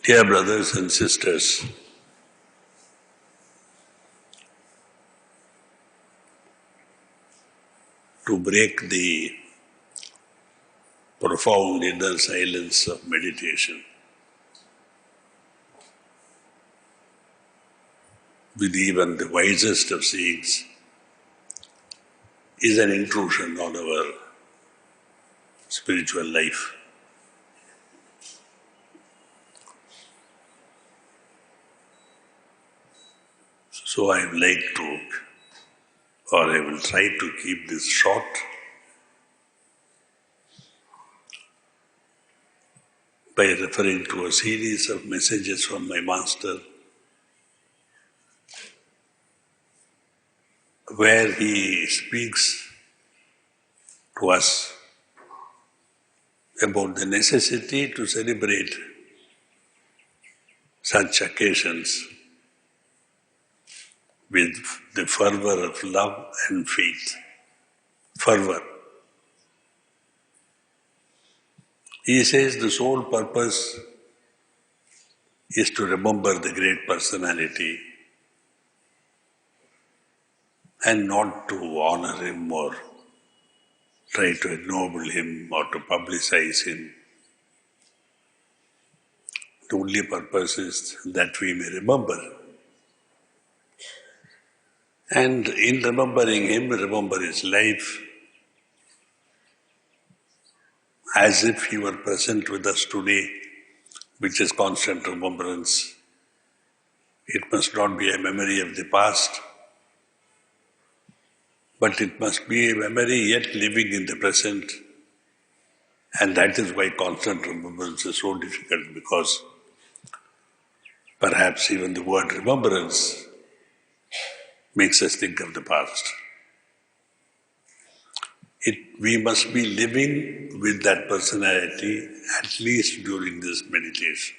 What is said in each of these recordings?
Dear brothers and sisters, to break the profound inner silence of meditation with even the wisest of saints is an intrusion on our spiritual life. So I would like to, or I will try to keep this short, by referring to a series of messages from my master where he speaks to us about the necessity to celebrate such occasions with the fervor of love and faith. Fervor. He says the sole purpose is to remember the great personality and not to honor him or try to ennoble him or to publicize him. The only purpose is that we may remember. And in remembering him, remember his life as if he were present with us today, which is constant remembrance. It must not be a memory of the past, but it must be a memory yet living in the present. And that is why constant remembrance is so difficult, because perhaps even the word remembrance makes us think of the past. We must be living with that personality at least during this meditation,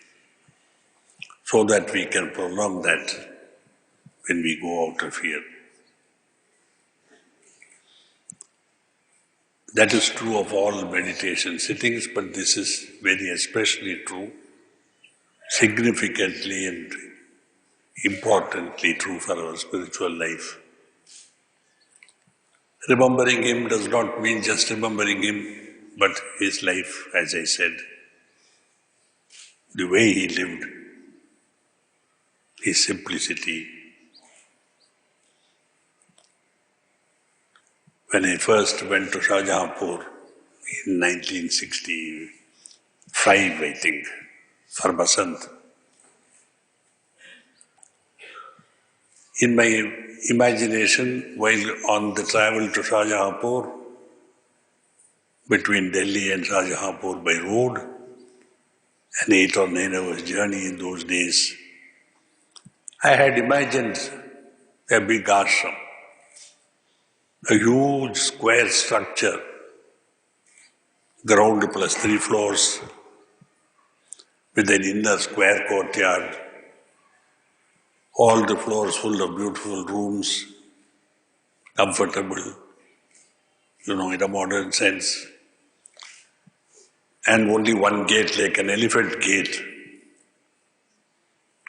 so that we can prolong that when we go out of here. That is true of all meditation sittings, but this is very especially true, significantly and importantly true for our spiritual life. Remembering him does not mean just remembering him, but his life, as I said, the way he lived, his simplicity. When I first went to Shahjahanpur in 1965, I think, for Basant, in my imagination, while on the travel to Shahjahanpur, between Delhi and Shahjahanpur by road, an 8 or 9 hours journey in those days, I had imagined a big ashram, a huge square structure, ground plus 3 floors, with an inner square courtyard, all the floors full of beautiful rooms, comfortable, in a modern sense, and only one gate, like an elephant gate,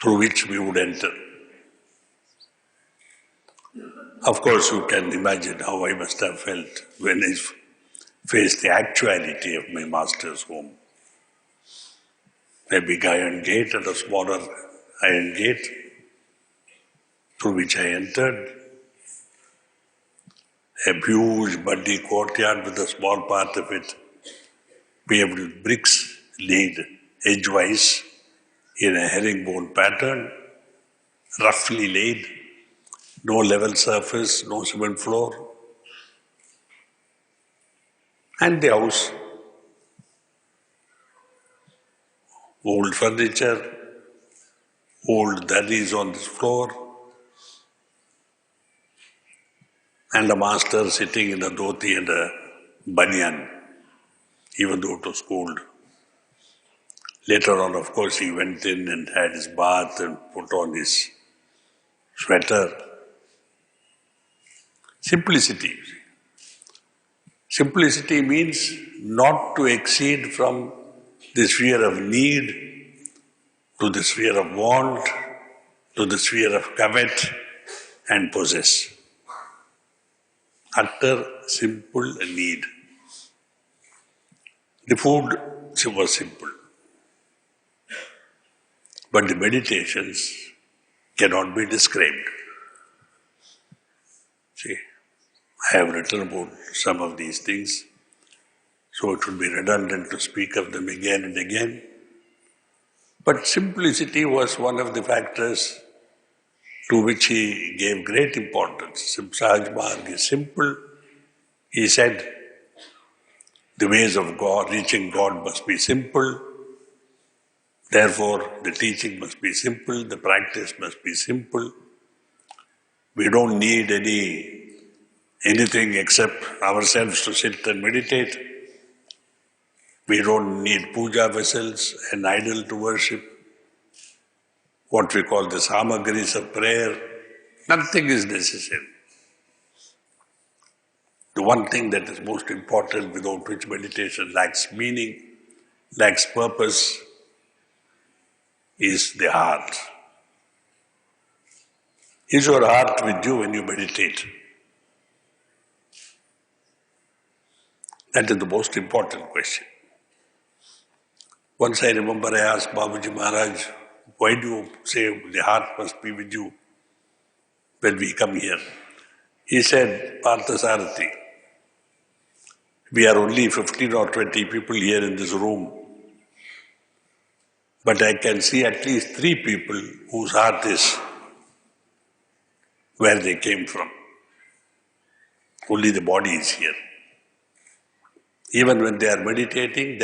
through which we would enter. Of course, you can imagine how I must have felt when I faced the actuality of my master's home. A big iron gate and a smaller iron gate through which I entered. A huge muddy courtyard with a small part of it paved with bricks laid edgewise in a herringbone pattern, roughly laid, no level surface, no cement floor. And the house, old furniture, old dhurries on the floor, and a master sitting in a dhoti and a banyan, even though it was cold. Later on, of course, he went in and had his bath and put on his sweater. Simplicity. Simplicity means not to exceed from the sphere of need to the sphere of want, to the sphere of covet and possess. Utter simple need. The food was simple, but the meditations cannot be described. See, I have written about some of these things, so it would be redundant to speak of them again and again. But simplicity was one of the factors to which he gave great importance. Sahaj Marg is simple. He said, the ways of God, reaching God must be simple. Therefore, the teaching must be simple, the practice must be simple. We don't need anything except ourselves to sit and meditate. We don't need puja vessels, an idol to worship, what we call the samagris of prayer. Nothing is necessary. The one thing that is most important, without which meditation lacks meaning, lacks purpose, is the heart. Is your heart with you when you meditate? That is the most important question. Once I remember I asked Babuji Maharaj, why do you say the heart must be with you when we come here? He said, Parthasarathi, we are only 15 or 20 people here in this room, but I can see at least 3 people whose heart is where they came from. Only the body is here. Even when they are meditating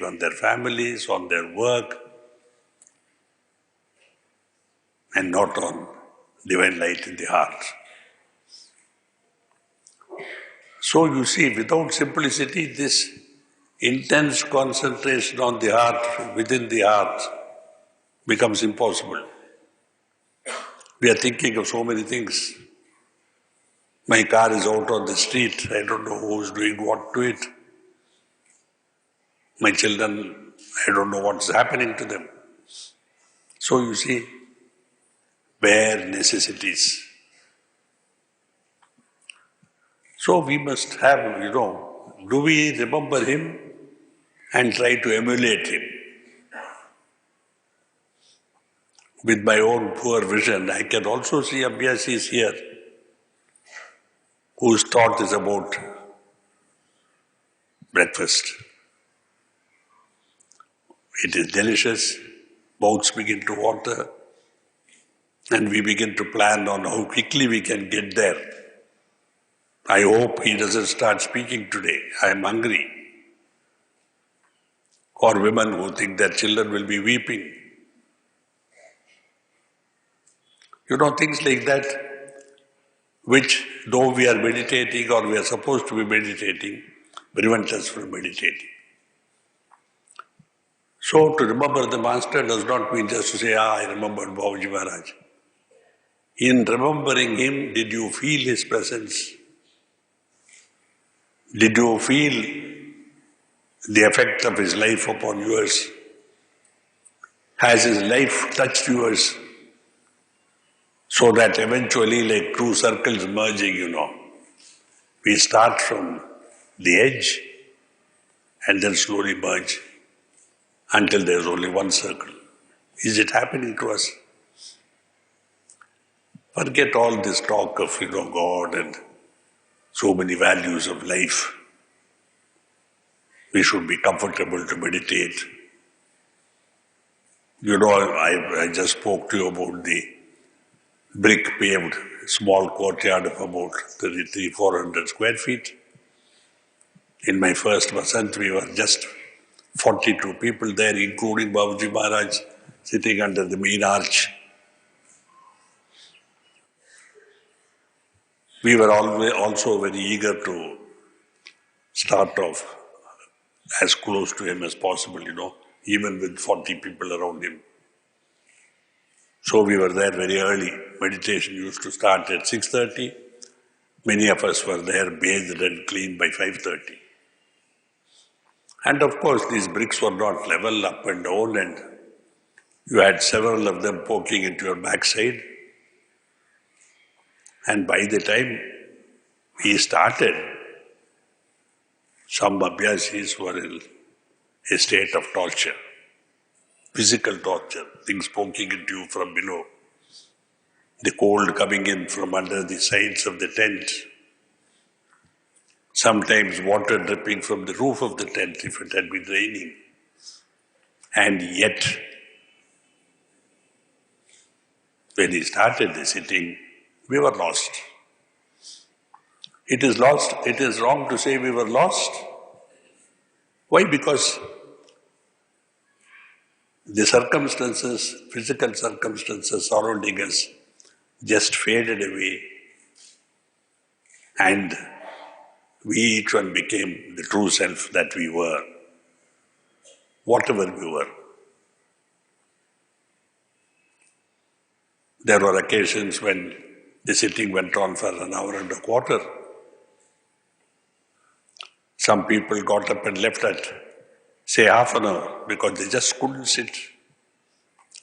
on their families, on their work, and not on divine light in the heart. So you see, without simplicity, this intense concentration on the heart, within the heart, becomes impossible. We are thinking of so many things. My car is out on the street, I don't know who is doing what to it. My children, I don't know what's happening to them. So you see, bare necessities. So we must have, do we remember him and try to emulate him? With my own poor vision, I can also see Abhyasis here, whose thought is about breakfast. It is delicious, mouths begin to water, and we begin to plan on how quickly we can get there. I hope he doesn't start speaking today. I am hungry. Or women who think their children will be weeping. Things like that, which though we are meditating or we are supposed to be meditating, prevent us from meditating. So to remember the Master does not mean just to say, I remembered Babuji Maharaj. In remembering him, did you feel his presence? Did you feel the effect of his life upon yours? Has his life touched yours? So that eventually, like two circles merging, we start from the edge and then slowly merge until there's only one circle. Is it happening to us? Forget all this talk of, God and so many values of life. We should be comfortable to meditate. I just spoke to you about the brick-paved small courtyard of about 400 square feet. In my first Vasant, we were just 42 people there, including Babuji Maharaj, sitting under the main arch. We were also very eager to start off as close to him as possible, even with 40 people around him. So we were there very early. Meditation used to start at 6:30. Many of us were there bathed and clean by 5:30. And of course, these bricks were not level up and down, and You had several of them poking into your backside, and by the time we started, some abhyasis were in a state of torture, physical torture, things poking into you from below, the cold coming in from under the sides of the tent, sometimes water dripping from the roof of the tent if it had been raining. And yet, when he started the sitting, we were lost. It is wrong to say we were lost. Why? Because the circumstances, physical circumstances surrounding us just faded away, and we each one became the true self that we were, whatever we were. There were occasions when the sitting went on for an hour and a quarter. Some people got up and left at, say, half an hour because they just couldn't sit.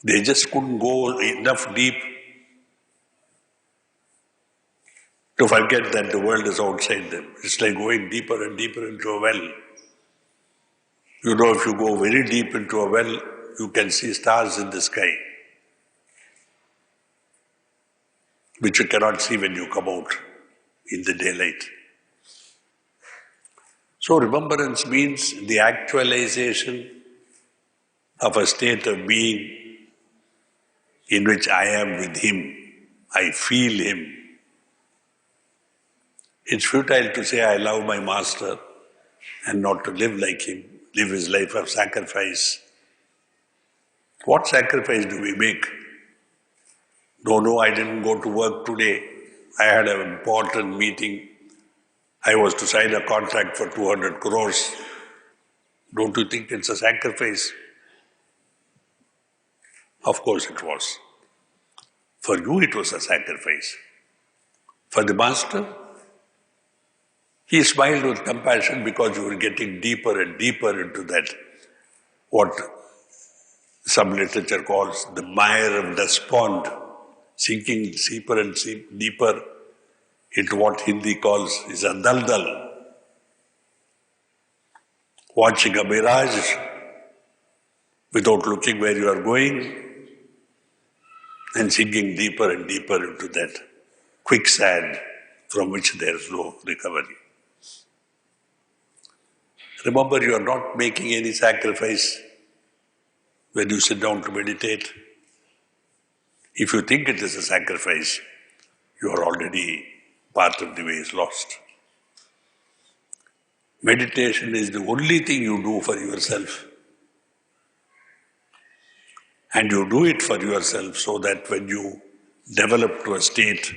They just couldn't go enough deep to forget that the world is outside them. It's like going deeper and deeper into a well. You know, if you go very deep into a well, you can see stars in the sky, which you cannot see when you come out in the daylight. So remembrance means the actualization of a state of being in which I am with Him. I feel Him. It's futile to say I love my Master and not to live like Him, live His life of sacrifice. What sacrifice do we make? No, I didn't go to work today. I had an important meeting. I was to sign a contract for 200 crores. Don't you think it's a sacrifice? Of course it was. For you it was a sacrifice. For the Master, He smiled with compassion because you were getting deeper and deeper into that, what some literature calls the mire of despond, sinking deeper and deeper into what Hindi calls is a daldal. Watching a mirage without looking where you are going and sinking deeper and deeper into that quicksand from which there is no recovery. Remember, you are not making any sacrifice when you sit down to meditate. If you think it is a sacrifice, you are already part of the way is lost. Meditation is the only thing you do for yourself. And you do it for yourself so that when you develop to a state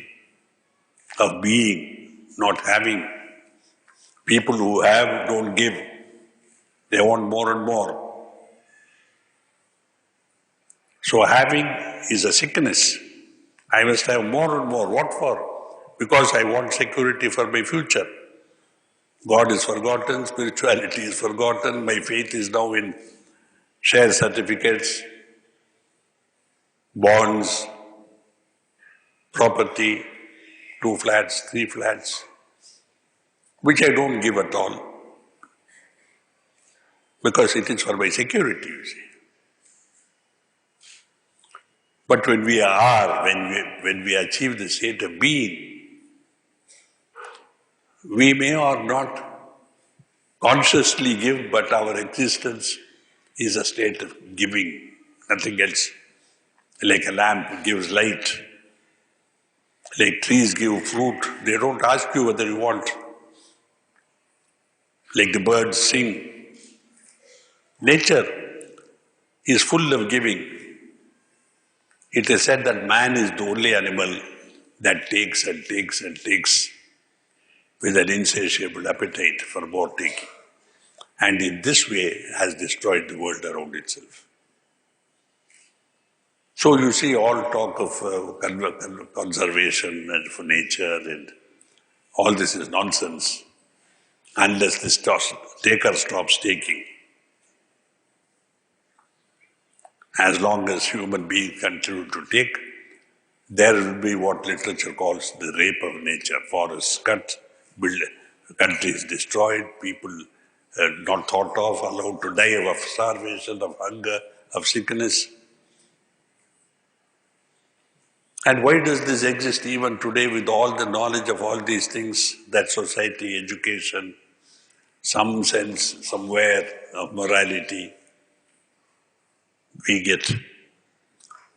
of being, not having, people who have don't give. They want more and more. So having is a sickness. I must have more and more. What for? Because I want security for my future. God is forgotten, spirituality is forgotten, my faith is now in share certificates, bonds, property, 2 flats, 3 flats, which I don't give at all, because it is for my security, you see. But when we achieve the state of being, we may or not consciously give, but our existence is a state of giving, nothing else. Like a lamp gives light, like trees give fruit, they don't ask you whether you want. Like the birds sing. Nature is full of giving. It is said that man is the only animal that takes and takes and takes with an insatiable appetite for more taking. And in this way has destroyed the world around itself. So you see all talk of conservation and for nature and all this is nonsense unless the taker stops taking. As long as human beings continue to take, there will be what literature calls the rape of nature. Forests cut, countries destroyed, people not thought of, allowed to die of starvation, of hunger, of sickness. And why does this exist even today with all the knowledge of all these things that society, education, some sense somewhere of morality we get?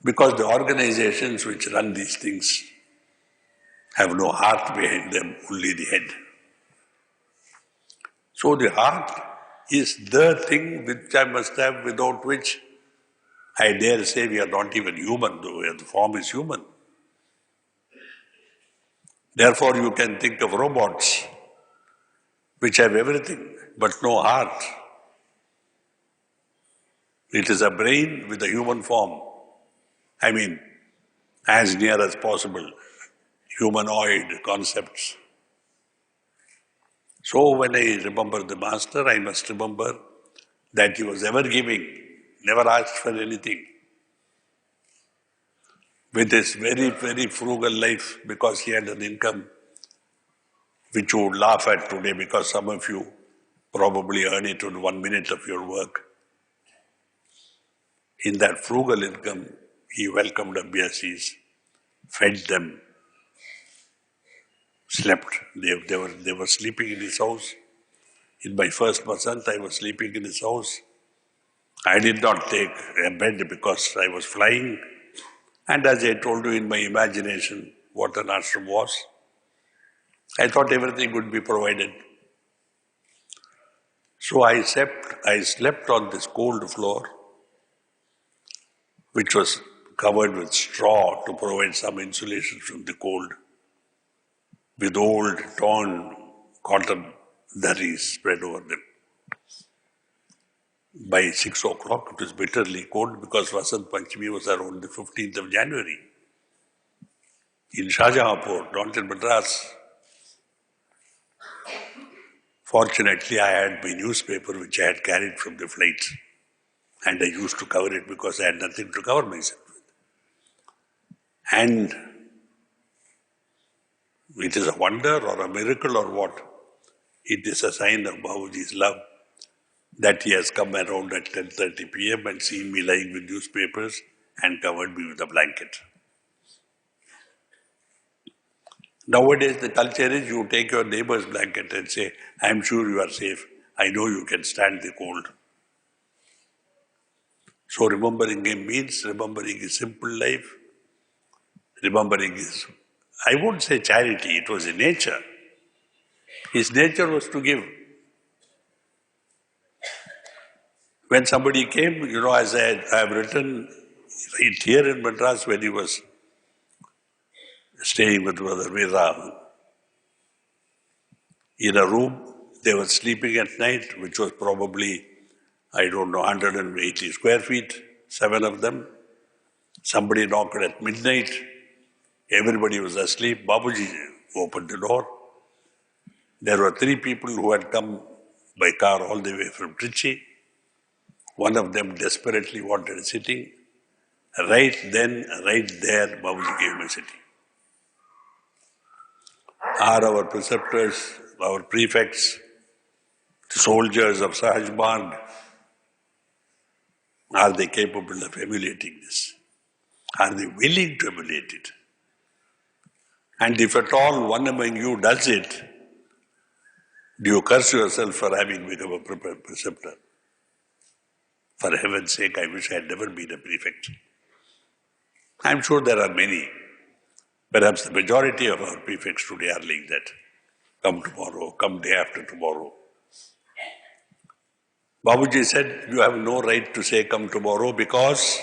Because the organizations which run these things have no heart behind them, only the head. So the heart is the thing which I must have, without which I dare say we are not even human, though the form is human. Therefore you can think of robots which have everything but no heart. It is a brain with a human form. I mean, as near as possible, humanoid concepts. So when I remember the Master, I must remember that he was ever giving, never asked for anything. With his very, very frugal life, because he had an income which you would laugh at today, because some of you probably earn it in 1 minute of your work. In that frugal income, he welcomed Abhyasis, fed them, slept. They were sleeping in his house. In my first Vasant, I was sleeping in his house. I did not take a bed because I was flying. And as I told you in my imagination what an ashram was, I thought everything would be provided. So I slept on this cold floor, which was covered with straw to provide some insulation from the cold, with old torn cotton dharis spread over them. By 6 o'clock, it was bitterly cold because Vasant Panchami was around the 15th of January. In Shahjahanpur, not in Madras. Fortunately, I had my newspaper which I had carried from the flight, and I used to cover it because I had nothing to cover myself with. And it is a wonder or a miracle or what? It is a sign of Babuji's love that he has come around at 10:30 p.m. and seen me lying with newspapers and covered me with a blanket. Nowadays, the culture is you take your neighbor's blanket and say, I am sure you are safe. I know you can stand the cold. So remembering him means remembering his simple life, remembering his, I won't say charity, it was a nature. His nature was to give. When somebody came, as I have written right here in Madras when he was staying with Brother Veera in a room, they were sleeping at night, which was probably, 180 square feet, 7 of them. Somebody knocked at midnight. Everybody was asleep. Babuji opened the door. There were 3 people who had come by car all the way from Trichy. One of them desperately wanted a sitting. Right then, right there, Babuji gave me a sitting. Are our preceptors, our prefects, the soldiers of Sahaj Marg, are they capable of emulating this? Are they willing to emulate it? And if at all one among you does it, do you curse yourself for having become a preceptor? For heaven's sake, I wish I had never been a prefect. I'm sure there are many. Perhaps the majority of our prefects today are like that. Come tomorrow, come day after tomorrow. Babuji said, you have no right to say come tomorrow because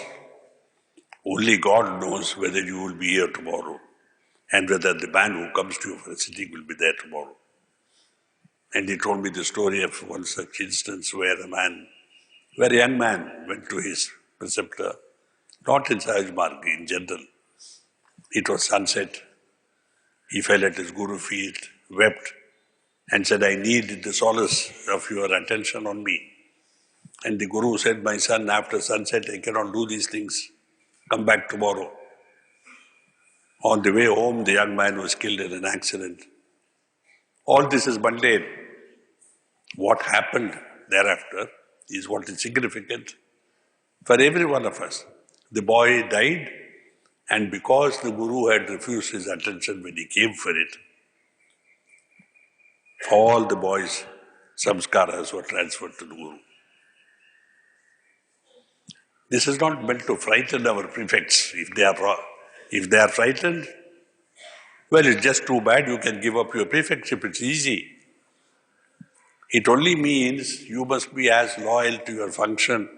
only God knows whether you will be here tomorrow and whether the man who comes to you for a sitting will be there tomorrow. And he told me the story of one such instance where a man, very young man, went to his preceptor, not in Sahaj Marg, in general. It was sunset. He fell at his Guru's feet, wept, and said, I need the solace of your attention on me. And the Guru said, my son, after sunset, I cannot do these things. Come back tomorrow. On the way home, the young man was killed in an accident. All this is mundane. What happened thereafter is what is significant for every one of us. The boy died, and because the Guru had refused his attention when he came for it, all the boys' samskaras were transferred to the Guru. This is not meant to frighten our prefects. If they are frightened, well, it's just too bad. You can give up your prefectship. It's easy. It only means you must be as loyal to your function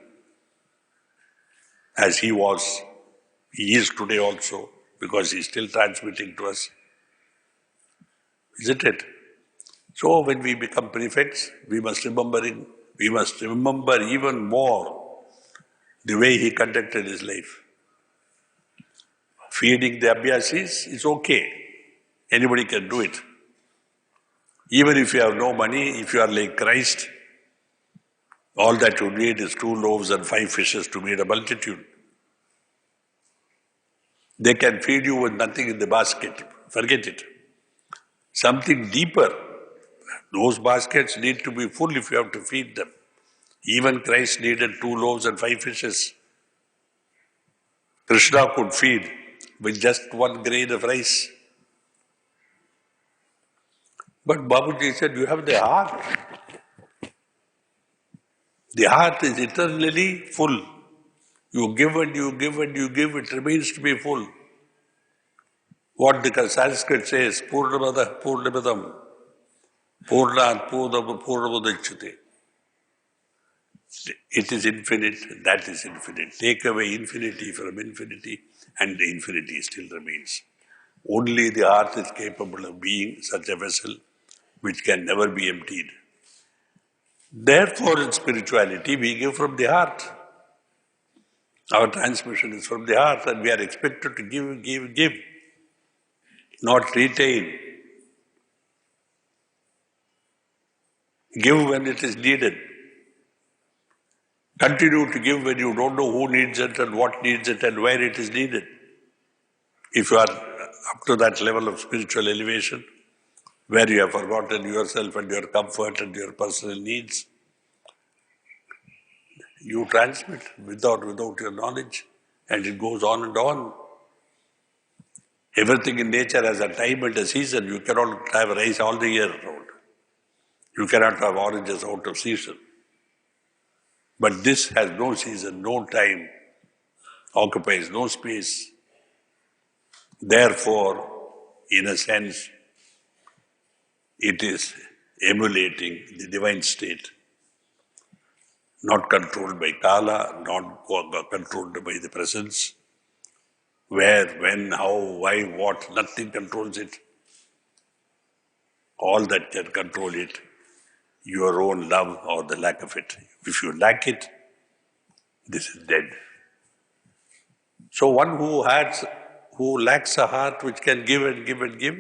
as he was. He is today also, because he's still transmitting to us. Isn't it? So when we become prefects, we must remember even more the way he conducted his life. Feeding the abhyasis is okay. Anybody can do it. Even if you have no money, if you are like Christ, all that you need is 2 loaves and 5 fishes to feed a multitude. They can feed you with nothing in the basket. Forget it. Something deeper. Those baskets need to be full if you have to feed them. Even Christ needed 2 loaves and 5 fishes. Krishna could feed with just 1 grain of rice. But Babuji said, you have the heart. The heart is eternally full. You give and you give and you give, it remains to be full. What the Sanskrit says, Purnamada Purnamadam, Purnat Purnamudachyate. It is infinite, that is infinite. Take away infinity from infinity, and the infinity still remains. Only the heart is capable of being such a vessel which can never be emptied. Therefore, in spirituality, we give from the heart. Our transmission is from the heart, and we are expected to give, not retain. Give when it is needed. Continue to give when you don't know who needs it and what needs it and where it is needed. If you are up to that level of spiritual elevation, where you have forgotten yourself and your comfort and your personal needs, you transmit without your knowledge, and it goes on and on. Everything in nature has a time and a season. You cannot have rice all the year round. You cannot have oranges out of season. But this has no season, no time, occupies no space. Therefore, in a sense, it is emulating the divine state, not controlled by Kala, not controlled by the presence. Where, when, how, why, what, nothing controls it. All that can control it, your own love or the lack of it. If you lack it, this is dead. So one who lacks a heart which can give and give and give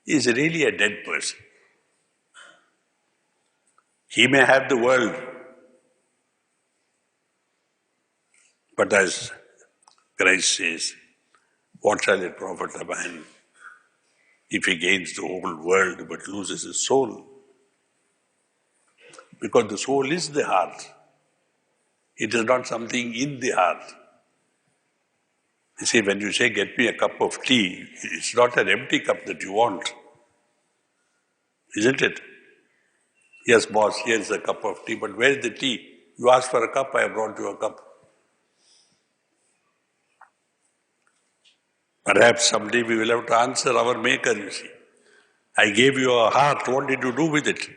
is really a dead person. He may have the world, but as Christ says, what shall it profit a man if he gains the whole world but loses his soul? Because the soul is the heart. It is not something in the heart. You see, when you say, get me a cup of tea, it's not an empty cup that you want. Isn't it? Yes, boss, here's a cup of tea, but where's the tea? You asked for a cup, I have brought you a cup. Perhaps someday we will have to answer our Maker, you see. I gave you a heart, what did you do with it?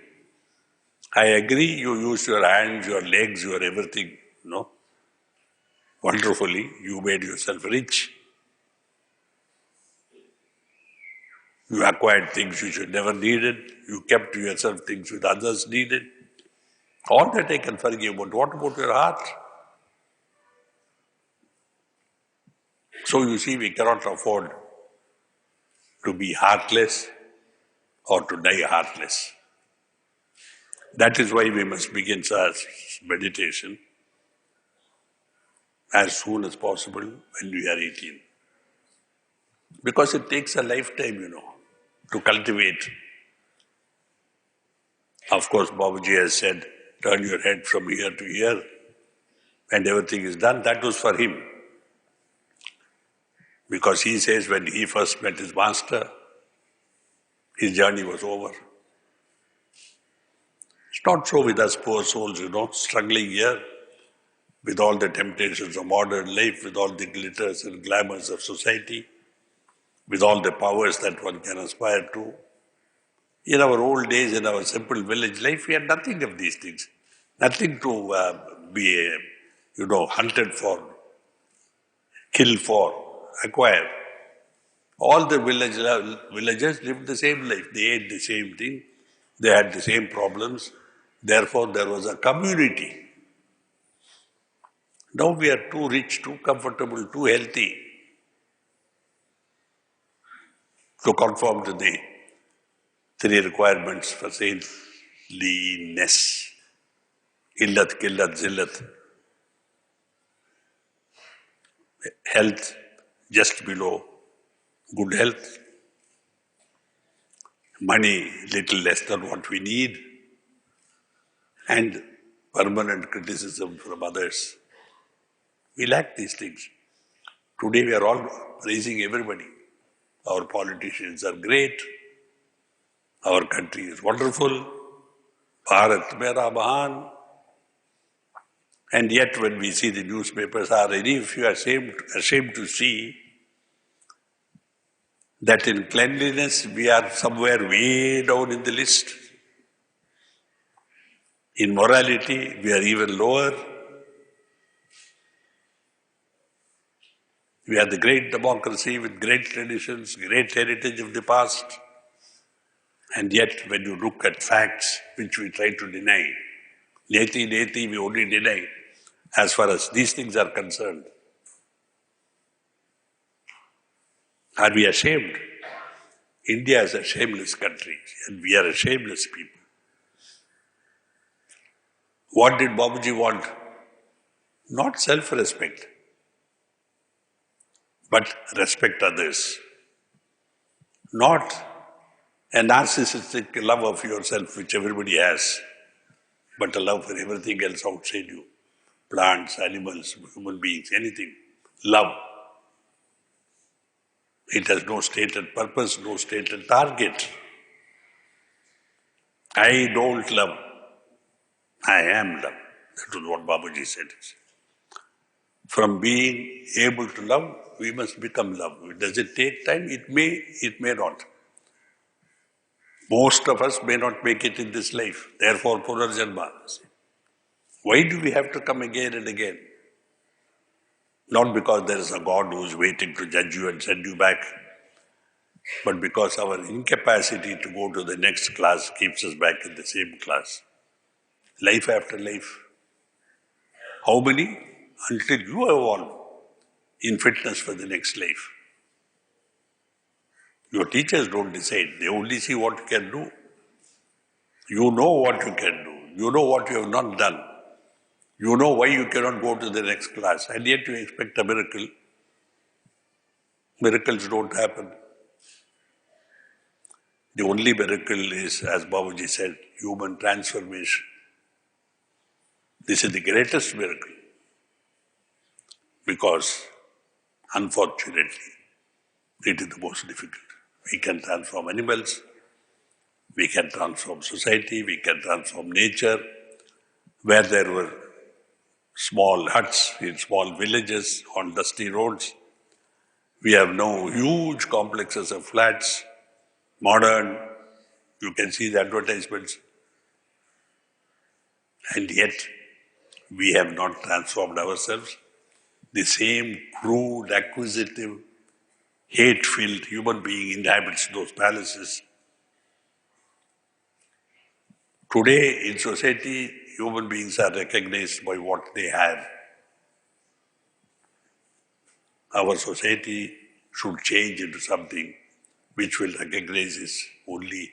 I agree, you used your hands, your legs, your everything, no? Wonderfully, you made yourself rich. You acquired things which you never needed. You kept to yourself things which others needed. All that I can forgive, but what about your heart? So you see, we cannot afford to be heartless or to die heartless. That is why we must begin our meditation as soon as possible when we are 18. Because it takes a lifetime, to cultivate. Of course, Babaji has said, turn your head from here to here and everything is done. That was for him. Because he says when he first met his master, his journey was over. It's not so with us poor souls, struggling here with all the temptations of modern life, with all the glitters and glamours of society, with all the powers that one can aspire to. In our old days, in our simple village life, we had nothing of these things. Nothing to be, hunted for, killed for, acquire. All the villagers lived the same life. They ate the same thing. They had the same problems. Therefore, there was a community. Now we are too rich, too comfortable, too healthy to conform to the three requirements for saintliness. Illat, killat, zillat. Health just below good health. Money little less than what we need. And permanent criticism from others. We lack these things. Today we are all praising everybody. Our politicians are great. Our country is wonderful. Bharat Mera Mahan. And yet when we see the newspapers, if you are ashamed to see that in cleanliness we are somewhere way down in the list. In morality, we are even lower. We are the great democracy with great traditions, great heritage of the past. And yet, when you look at facts, which we try to deny, neti, we only deny as far as these things are concerned. Are we ashamed? India is a shameless country, and we are a shameless people. What did Babaji want? Not self-respect, but respect others. Not a narcissistic love of yourself, which everybody has, but a love for everything else outside you. Plants, animals, human beings, anything. Love. It has no stated purpose, no stated target. I don't love. I am love. That is what Babaji said. From being able to love, we must become love. Does it take time? It may not. Most of us may not make it in this life. Therefore, Purarjanma. Why do we have to come again and again? Not because there is a God who is waiting to judge you and send you back, but because our incapacity to go to the next class keeps us back in the same class. Life after life. How many? Until you evolve in fitness for the next life. Your teachers don't decide. They only see what you can do. You know what you can do. You know what you have not done. You know why you cannot go to the next class. And yet you expect a miracle. Miracles don't happen. The only miracle is, as Babaji said, human transformation. This is the greatest miracle. Because, unfortunately, it is the most difficult. We can transform animals, we can transform society, we can transform nature. Where there were small huts in small villages on dusty roads, we have now huge complexes of flats, modern, you can see the advertisements. And yet, we have not transformed ourselves. The same crude, acquisitive, hate-filled human being inhabits those palaces. Today, in society, human beings are recognized by what they have. Our society should change into something which will recognize only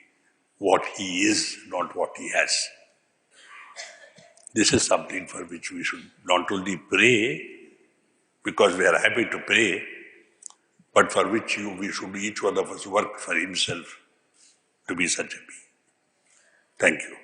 what he is, not what he has. This is something for which we should not only pray, because we are happy to pray, but for which we should each one of us work for himself to be such a being. Thank you.